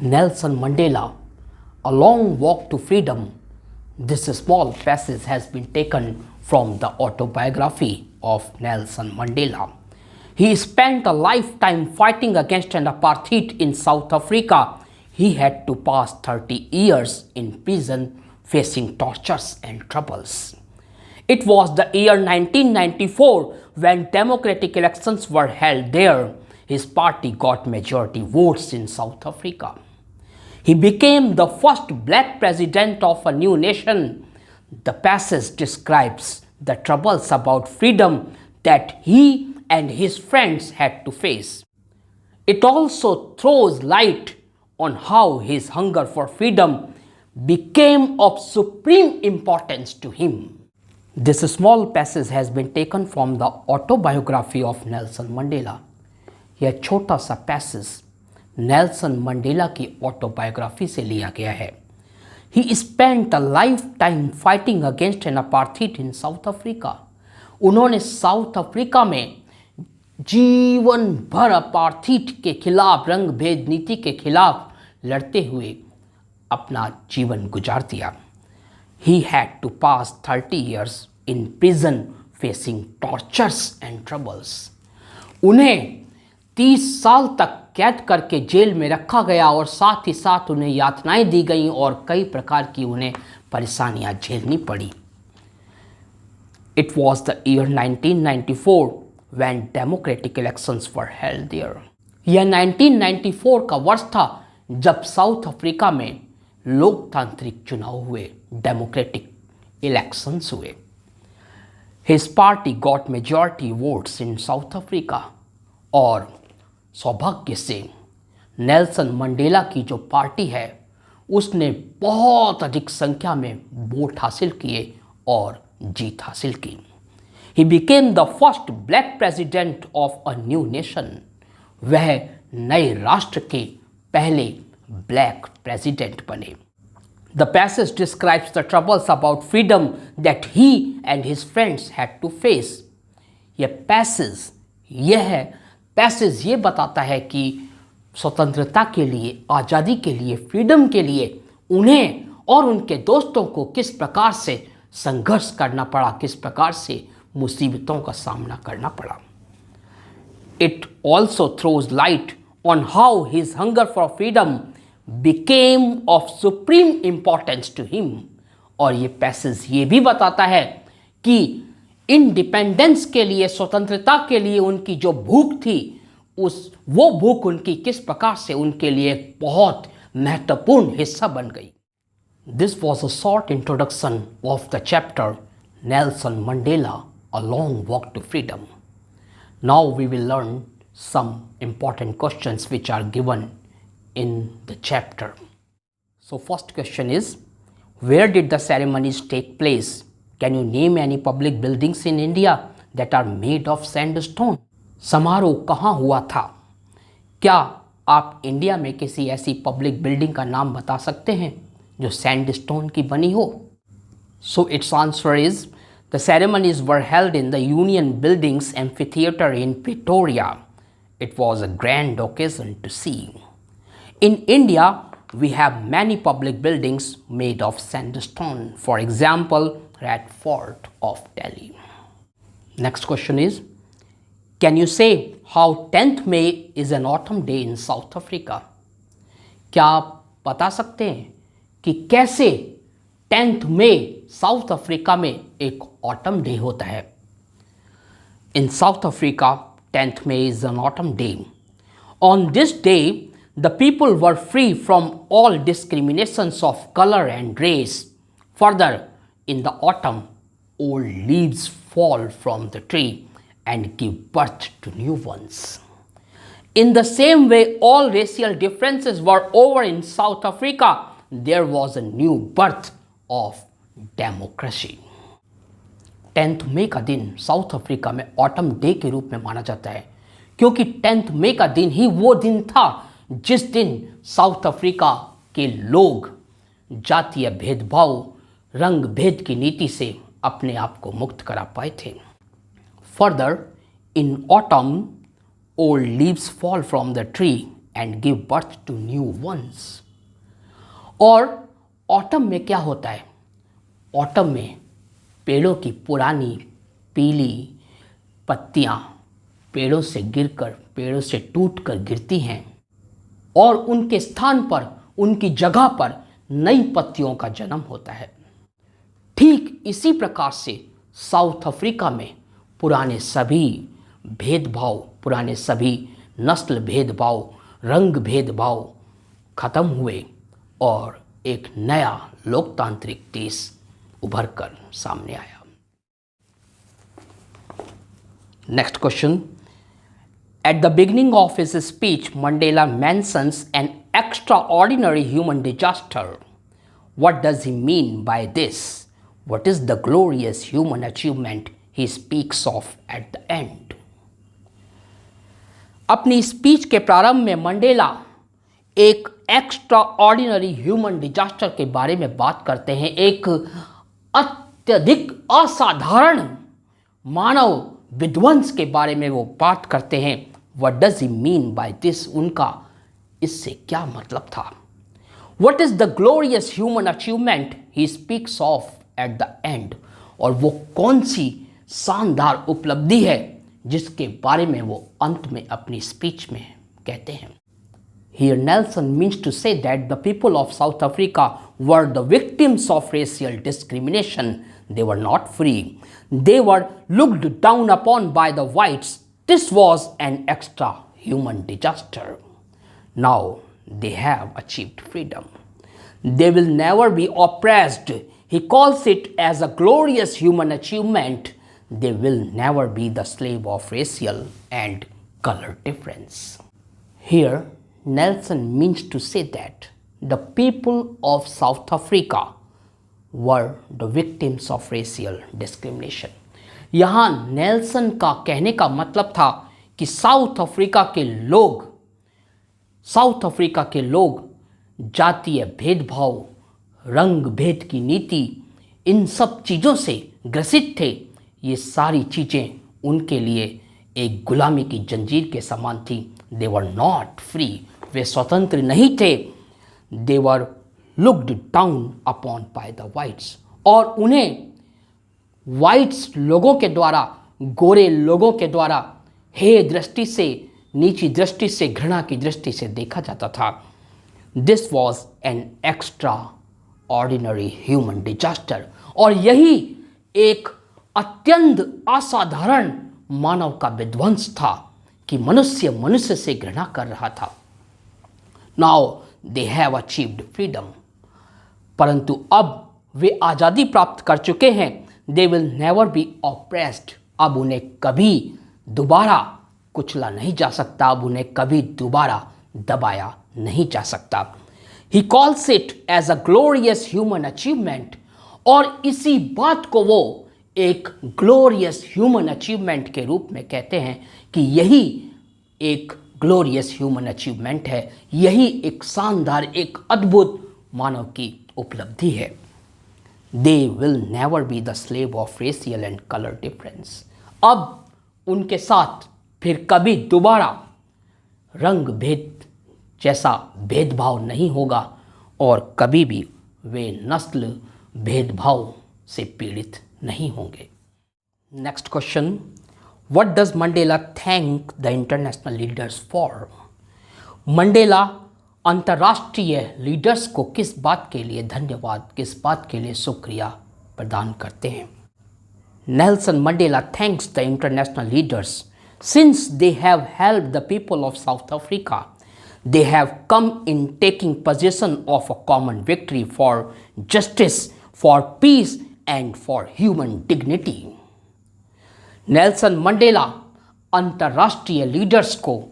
Nelson Mandela, A Long Walk to Freedom. This small passage has been taken from the autobiography of Nelson Mandela. He spent a lifetime fighting against an apartheid in South Africa. He had to pass 30 years in prison facing tortures and troubles. It was the year 1994 when democratic elections were held there. His party got majority votes in South Africa. He became the first black president of a new nation. The passage describes the troubles about freedom that he and his friends had to face. It also throws light on how his hunger for freedom became of supreme importance to him. This small passage has been taken from the autobiography of Nelson Mandela. यह छोटा सा passage Nelson Mandela की autobiography से लिया गया है. ही spent a life time fighting against an apartheid in south Africa. उन्होंने south Africa में जीवन भर अपार्थाइड के खिलाफ, रंग भेद नीति के खिलाफ लड़ते हुए अपना जीवन गुजार दिया. He had to pass 30 years in prison facing tortures and troubles. उन्हें 30 साल तक कैद करके जेल में रखा गया और साथ ही साथ उन्हें यातनाएं दी गईं और कई प्रकार की उन्हें परेशानियां झेलनी पड़ी. It was the year 1994 when democratic elections were held there. यह 1994 का वर्ष था जब साउथ अफ्रीका में लोकतांत्रिक चुनाव हुए, डेमोक्रेटिक इलेक्शंस हुए. His party got majority votes in south Africa. और सौभाग्य से नेल्सन मंडेला की जो पार्टी है उसने बहुत अधिक संख्या में वोट हासिल किए और जीत हासिल की. He became the first black president of a new nation. वह नए राष्ट्र के पहले ब्लैक प्रेसिडेंट बने. The passage describes the troubles about freedom that he and his friends had to face. यह पैसेज ये बताता है कि स्वतंत्रता के लिए, आज़ादी के लिए, फ्रीडम के लिए उन्हें और उनके दोस्तों को किस प्रकार से संघर्ष करना पड़ा, किस प्रकार से मुसीबतों का सामना करना पड़ा. It also throws light on how his hunger for freedom became of supreme importance to him. और ये पैसेज ये भी बताता है कि इंडिपेंडेंस के लिए, स्वतंत्रता के लिए उनकी जो भूख थी, वो भूख उनकी किस प्रकार से उनके लिए एक बहुत महत्वपूर्ण हिस्सा बन गई. This was a short introduction of the chapter Nelson Mandela, a long walk to freedom. Now we will learn some important questions which are given in the chapter. So first question is, where did the ceremonies take place? Can you name any public buildings in India that are made of sandstone? समारोह कहाँ हुआ था? क्या आप India में किसी ऐसी public building का नाम बता सकते हैं जो सैंडस्टोन की बनी हो? So its answer is, the ceremonies were held in the Union Buildings Amphitheatre in Pretoria. It was a grand occasion to see. In India, we have many public buildings made of sandstone. For example, Red Fort of Delhi. Next question is, can you say how 10th May is an autumn day in South Africa? क्या आप बता सकते हैं कि कैसे 10th May south Africa में एक autumn day होता है? In South Africa, 10th May is an autumn day. On this day, the people were free from all discriminations of color and race. Further, in the autumn, old leaves fall from the tree and give birth to new ones. In the same way, all racial differences were over in South Africa. There was a new birth of democracy. 10th May का दिन south Africa में autumn day के रूप में माना जाता है क्योंकि 10th May का दिन ही वो दिन था जिस दिन साउथ अफ्रीका के लोग जातीय भेदभाव, रंग भेद की नीति से अपने आप को मुक्त करा पाए थे. Further, in autumn, old leaves fall from the tree and give birth to new ones. और ऑटम में क्या होता है? ऑटम में पेड़ों की पुरानी पीली पत्तियां पेड़ों से गिरकर, पेड़ों से टूटकर गिरती हैं और उनके स्थान पर, उनकी जगह पर नई पत्तियों का जन्म होता है। ठीक इसी प्रकार से साउथ अफ्रीका में पुराने सभी भेदभाव, पुराने सभी नस्ल भेदभाव, रंग भेदभाव खत्म हुए और एक नया लोकतांत्रिक देश उभर कर सामने आया। Next question. At the beginning of his speech, Mandela mentions an extraordinary human disaster. What does he mean by this? What is the glorious human achievement he speaks of at the end? अपनी speech के प्रारंभ में Mandela एक extra ordinary human disaster के बारे में बात करते हैं। एक अत्यधिक असाधारण मानव विध्वंस के बारे में वो बात करते हैं। What does he mean by this? उनका इससे क्या मतलब था? What is the glorious human achievement he speaks of at the end? और वो कौन सी शानदार उपलब्धि है जिसके बारे में वो अंत में अपनी स्पीच में कहते हैं। Here Nelson means to say that the people of South Africa were the victims of racial discrimination. They were not free. They were looked down upon by the whites. This was an extra human disaster. Now they have achieved freedom. They will never be oppressed. He calls it as a glorious human achievement. They will never be the slave of racial and color difference. Here, Nelson means to say that the people of South Africa were the victims of racial discrimination. यहाँ Nelson का कहने का मतलब था कि south Africa के लोग जातीय भेदभाव, रंग भेद की नीति, इन सब चीज़ों से ग्रसित थे। ये सारी चीज़ें उनके लिए एक गुलामी की जंजीर के समान थी। दे वर नॉट फ्री, वे स्वतंत्र नहीं थे। They were looked down upon by the whites, और उन्हें वाइट्स लोगों के द्वारा, गोरे लोगों के द्वारा हे दृष्टि से, नीची दृष्टि से, घृणा की दृष्टि से देखा जाता था। This was an extra ordinary human disaster, और यही एक अत्यंत असाधारण मानव का विध्वंस था कि मनुष्य मनुष्य से घृणा कर रहा था। Now they have achieved freedom, परंतु अब वे आज़ादी प्राप्त कर चुके हैं। They will never be oppressed, अब उन्हें कभी दोबारा कुचला नहीं जा सकता, अब उन्हें कभी दोबारा दबाया नहीं जा सकता। He calls it as a glorious human achievement, और इसी बात को वो एक ग्लोरियस ह्यूमन अचीवमेंट के रूप में कहते हैं कि यही एक ग्लोरियस ह्यूमन अचीवमेंट है, यही एक शानदार, एक अद्भुत मानव की उपलब्धि है। They will never be the slave of racial and color difference. अब उनके साथ फिर कभी दोबारा रंग भेद जैसा भेदभाव नहीं होगा और कभी भी वे नस्ल भेदभाव से पीड़ित नहीं होंगे। Next question. What does Mandela thank the international leaders for? Mandela अंतर्राष्ट्रीय लीडर्स को किस बात के लिए धन्यवाद, किस बात के लिए शुक्रिया प्रदान करते हैं? Nelson Mandela thanks the international leaders since they have helped the people of south Africa. They have come in taking position of a common victory for justice, for piece and for human dignity. Nelson Mandela अंतर्राष्ट्रीय leaders को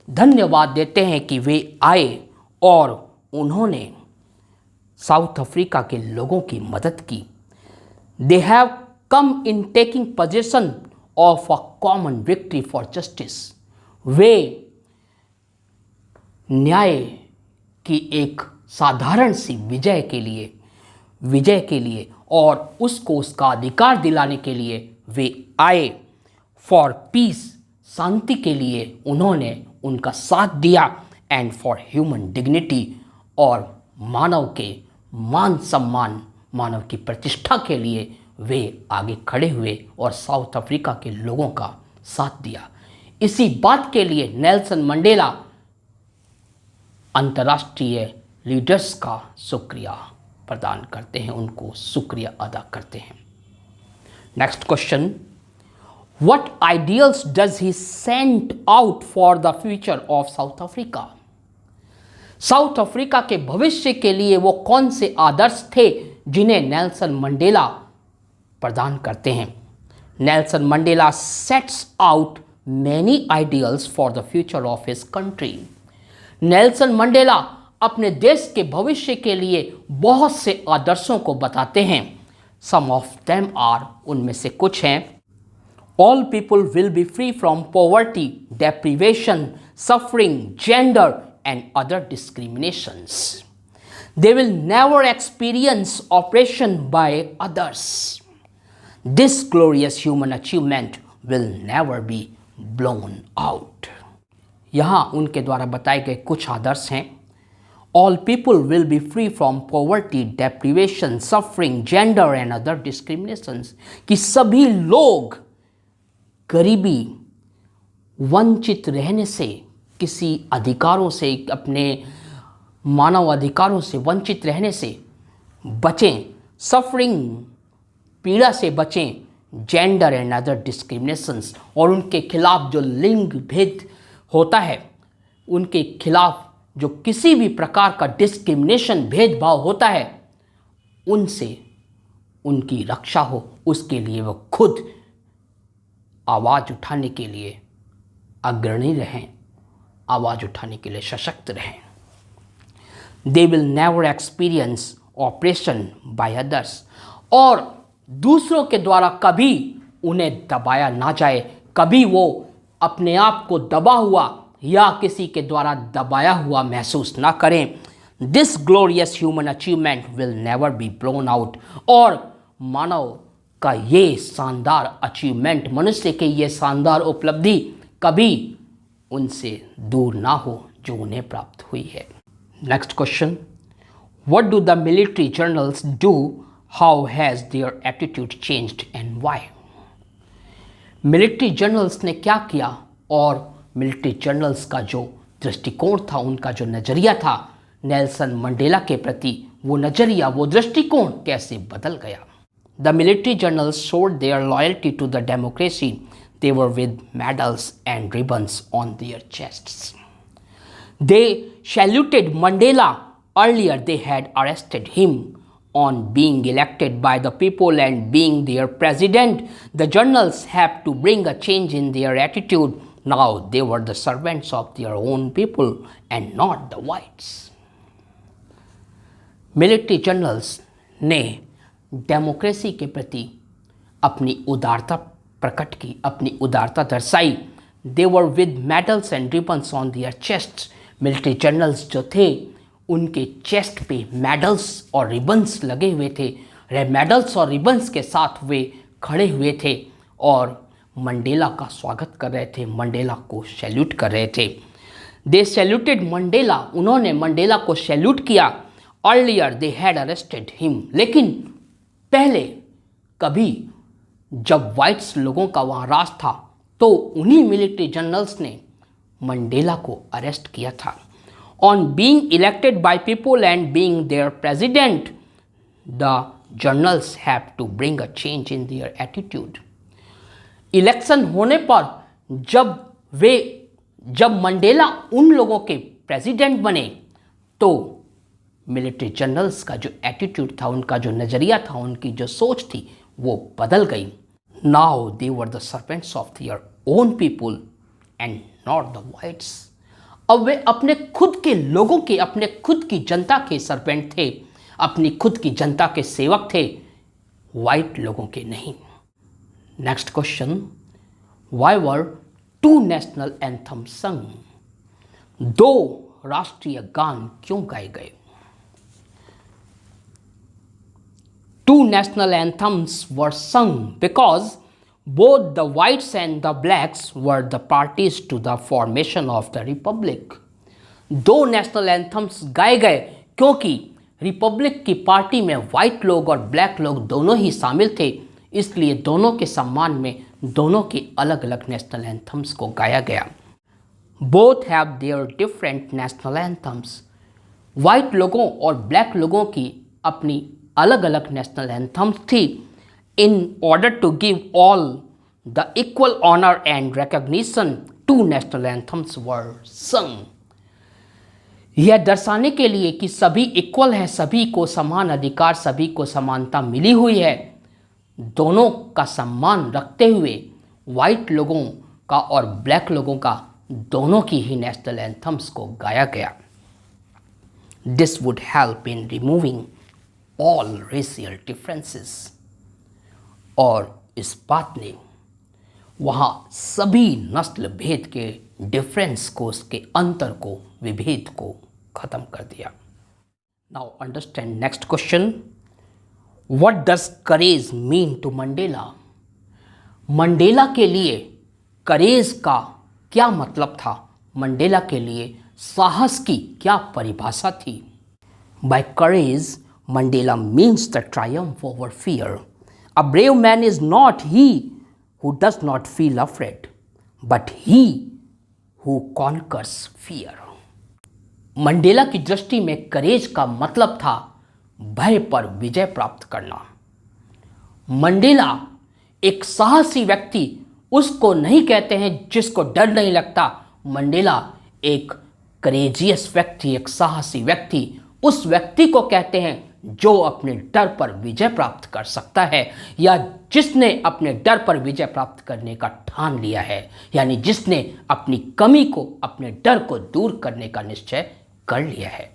धन्यवाद देते हैं कि वे आए और उन्होंने south Africa के लोगों की मदद की। They have come in taking position of a common victory for justice. वे न्याय की एक साधारण सी विजय के लिए और उसको उसका अधिकार दिलाने के लिए वे आए। फॉर पीस, शांति के लिए उन्होंने उनका साथ दिया। एंड फॉर ह्यूमन डिग्निटी, और मानव के मान सम्मान, मानव की प्रतिष्ठा के लिए वे आगे खड़े हुए और साउथ अफ्रीका के लोगों का साथ दिया। इसी बात के लिए नेल्सन मंडेला अंतर्राष्ट्रीय लीडर्स का शुक्रिया प्रदान करते हैं, उनको शुक्रिया अदा करते हैं। Next question, what ideals does he send out for the future of south Africa? South Africa के भविष्य के लिए वो कौन से आदर्श थे जिन्हें नेल्सन मंडेला प्रदान करते हैं? Nelson Mandela sets out many ideals for the future of his country. Nelson Mandela अपने देश के भविष्य के लिए बहुत से आदर्शों को बताते हैं। सम ऑफ देम आर, उनमें से कुछ हैं, all people will be free from poverty, deprivation, suffering, gender and other discriminations. They will never experience oppression by others. This glorious human achievement will never be blown out. यहाँ उनके द्वारा बताए गए कुछ आदर्श हैं। All people will be free from poverty, deprivation, suffering, gender and other discriminations. कि सभी लोग गरीबी, वंचित रहने से, किसी अधिकारों से, अपने मानव अधिकारों से वंचित रहने से बचें, सफरिंग, पीड़ा से बचें, जेंडर एंड अदर डिस्क्रिमिनेशंस, और उनके खिलाफ जो लिंग भेद होता है, उनके खिलाफ जो किसी भी प्रकार का डिस्क्रिमिनेशन, भेदभाव होता है, उनसे उनकी रक्षा हो, उसके लिए वो खुद आवाज़ उठाने के लिए अग्रणी रहें, आवाज़ उठाने के लिए सशक्त रहें। They will never experience oppression by others, और दूसरों के द्वारा कभी उन्हें दबाया ना जाए, कभी वो अपने आप को दबा हुआ या किसी के द्वारा दबाया हुआ महसूस ना करें। This glorious human achievement will never be blown out, और मानव का ये शानदार अचीवमेंट, मनुष्य के ये शानदार उपलब्धि कभी उनसे दूर ना हो जो उन्हें प्राप्त हुई है। Next question, what do the military generals do? How has their attitude changed and why? Military generals ने क्या किया और मिलिट्री जनरल्स का जो दृष्टिकोण था, उनका जो नज़रिया था नेल्सन मंडेला के प्रति, वो नज़रिया, वो दृष्टिकोण कैसे बदल गया? The military generals showed their loyalty to the democracy. They were with medals and ribbons on their chests. They saluted Mandela. Earlier they had arrested him on being elected by the people and being their president. The generals have to bring a change in their attitude. Now they were the servants of their own people and not the whites. Military generals ने democracy के प्रति अपनी उदारता प्रकट की, अपनी उदारता दर्शाई। They were with medals and ribbons on their chests. Military generals जो थे, उनके चेस्ट पे मेडल्स और रिबन्स लगे हुए थे। मेडल्स और रिबन्स के साथ वे खड़े हुए थे और मंडेला का स्वागत कर रहे थे, मंडेला को सैल्यूट कर रहे थे। दे सैल्यूटेड मंडेला, उन्होंने मंडेला को सैल्यूट किया। Earlier they had arrested him, लेकिन पहले कभी जब वाइट्स लोगों का वहाँ राज था तो उन्हीं मिलिट्री जनरल्स ने मंडेला को अरेस्ट किया था। On being elected by people and being their president, the generals have to bring a change in their attitude. Election होने पर जब मंडेला उन लोगों के प्रेसिडेंट बने तो मिलिट्री जनरल्स का जो एटीट्यूड था, उनका जो नज़रिया था, उनकी जो सोच थी, वो बदल गई। Now they were the servants of their own people and not the whites. अब वे अपने खुद के लोगों के, अपने खुद की जनता के सर्वेंट थे, अपनी खुद की जनता के सेवक थे, वाइट लोगों के नहीं। Next question, why were two national anthem sung? दो राष्ट्रीय गान क्यों गाए गए? Two national anthems were sung because both the whites and the blacks were the parties to the formation of the republic. दो नेशनल एंथम्स गाए गए क्योंकि रिपब्लिक की पार्टी में वाइट लोग और ब्लैक लोग दोनों ही शामिल थे, इसलिए दोनों के सम्मान में दोनों के अलग अलग नेशनल एंथम्स को गाया गया। Both have their different national anthems. White लोगों और ब्लैक लोगों की अपनी अलग अलग नेशनल एंथम्स थी। In order to give all the equal honour and recognition, two national anthems were sung. यह दर्शाने के लिए कि सभी इक्वल हैं, सभी को समान अधिकार, सभी को समानता मिली हुई है, दोनों का सम्मान रखते हुए वाइट लोगों का और ब्लैक लोगों का दोनों की ही नेशनल एंथम्स को गाया गया। This would help in removing all racial differences. और इस बात ने वहाँ सभी नस्ल भेद के डिफरेंस को, उसके अंतर को, विभेद को खत्म कर दिया। Now understand next question. What does courage mean to Mandela? Mandela के लिए करेज का क्या मतलब था? मंडेला के लिए साहस की क्या परिभाषा थी? By courage, Mandela means the triumph over fear. A brave man is not he who does not feel afraid, but he who conquers fear. Mandela की दृष्टि में करेज का मतलब था भय पर विजय प्राप्त करना। मंडेला एक साहसी व्यक्ति उसको नहीं कहते हैं जिसको डर नहीं लगता। मंडेला एक करेजियस व्यक्ति, एक साहसी व्यक्ति, उस व्यक्ति को कहते हैं जो अपने डर पर विजय प्राप्त कर सकता है, या जिसने अपने डर पर विजय प्राप्त करने का ठान लिया है, यानी जिसने अपनी कमी को, अपने डर को दूर करने का निश्चय कर लिया है।